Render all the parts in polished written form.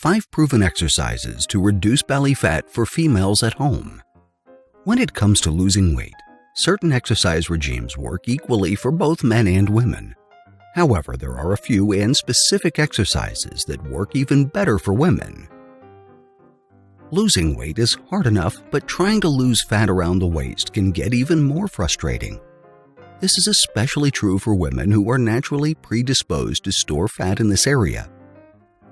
5 proven exercises to reduce belly fat for females at home. When it comes to losing weight, certain exercise regimes work equally for both men and women. However, there are a few and specific exercises that work even better for women. Losing weight is hard enough, but trying to lose fat around the waist can get even more frustrating. This is especially true for women who are naturally predisposed to store fat in this area.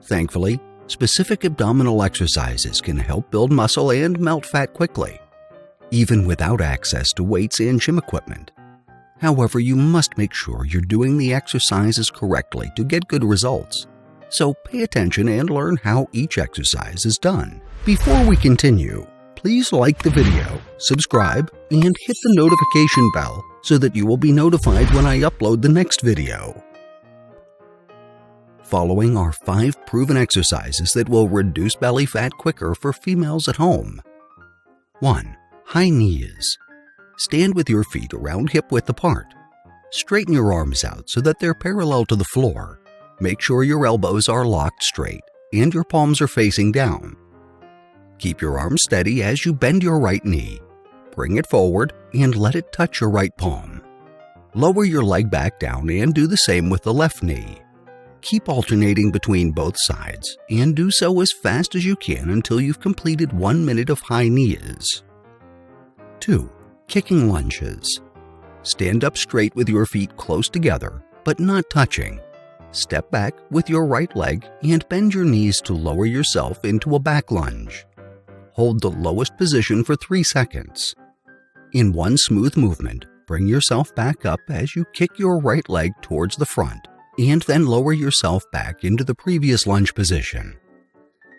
Thankfully, specific abdominal exercises can help build muscle and melt fat quickly, even without access to weights and gym equipment. However, you must make sure you're doing the exercises correctly to get good results. So pay attention and learn how each exercise is done. Before we continue, please like the video, subscribe, and hit the notification bell so that you will be notified when I upload the next video. Following are 5 proven exercises that will reduce belly fat quicker for females at home. 1. High knees. Stand with your feet around hip width apart. Straighten your arms out so that they're parallel to the floor. Make sure your elbows are locked straight and your palms are facing down. Keep your arms steady as you bend your right knee. Bring it forward and let it touch your right palm. Lower your leg back down and do the same with the left knee. Keep alternating between both sides and do so as fast as you can until you've completed 1 minute of high knees. 2. Kicking lunges. Stand up straight with your feet close together, but not touching. Step back with your right leg and bend your knees to lower yourself into a back lunge. Hold the lowest position for 3 seconds. In one smooth movement, bring yourself back up as you kick your right leg towards the front, and then lower yourself back into the previous lunge position.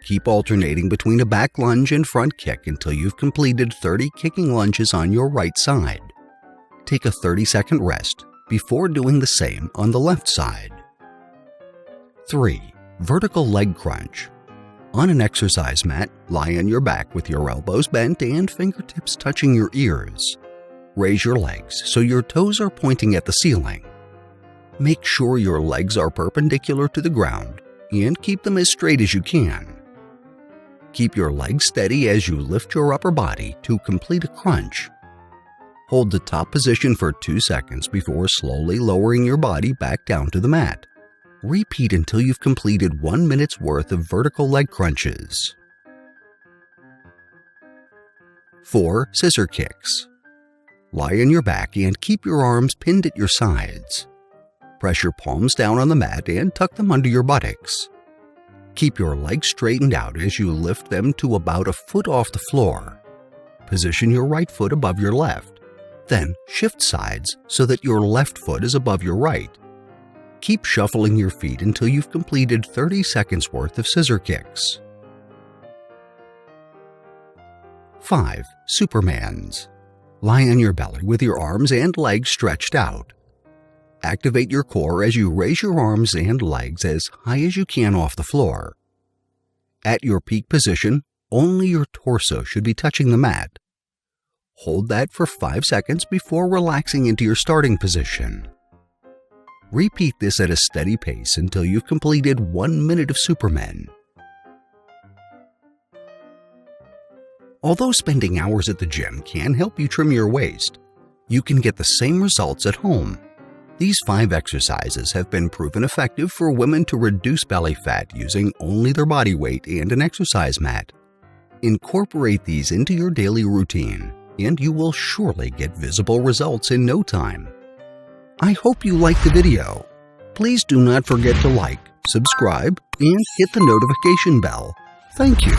Keep alternating between a back lunge and front kick until you've completed 30 kicking lunges on your right side. Take a 30-second rest before doing the same on the left side. 3. Vertical leg crunch. On an exercise mat, lie on your back with your elbows bent and fingertips touching your ears. Raise your legs so your toes are pointing at the ceiling. Make sure your legs are perpendicular to the ground and keep them as straight as you can. Keep your legs steady as you lift your upper body to complete a crunch. Hold the top position for 2 seconds before slowly lowering your body back down to the mat. Repeat until you've completed 1 minute's worth of vertical leg crunches. 4. Scizor Kicks. Lie on your back and keep your arms pinned at your sides. Press your palms down on the mat and tuck them under your buttocks. Keep your legs straightened out as you lift them to about a foot off the floor. Position your right foot above your left. Then shift sides so that your left foot is above your right. Keep shuffling your feet until you've completed 30 seconds worth of scissor kicks. 5. Supermans. Lie on your belly with your arms and legs stretched out. Activate your core as you raise your arms and legs as high as you can off the floor. At your peak position, only your torso should be touching the mat. Hold that for 5 seconds before relaxing into your starting position. Repeat this at a steady pace until you've completed 1 minute of Supermen. Although spending hours at the gym can help you trim your waist, you can get the same results at home. These 5 exercises have been proven effective for women to reduce belly fat using only their body weight and an exercise mat. Incorporate these into your daily routine, and you will surely get visible results in no time. I hope you liked the video. Please do not forget to like, subscribe, and hit the notification bell. Thank you.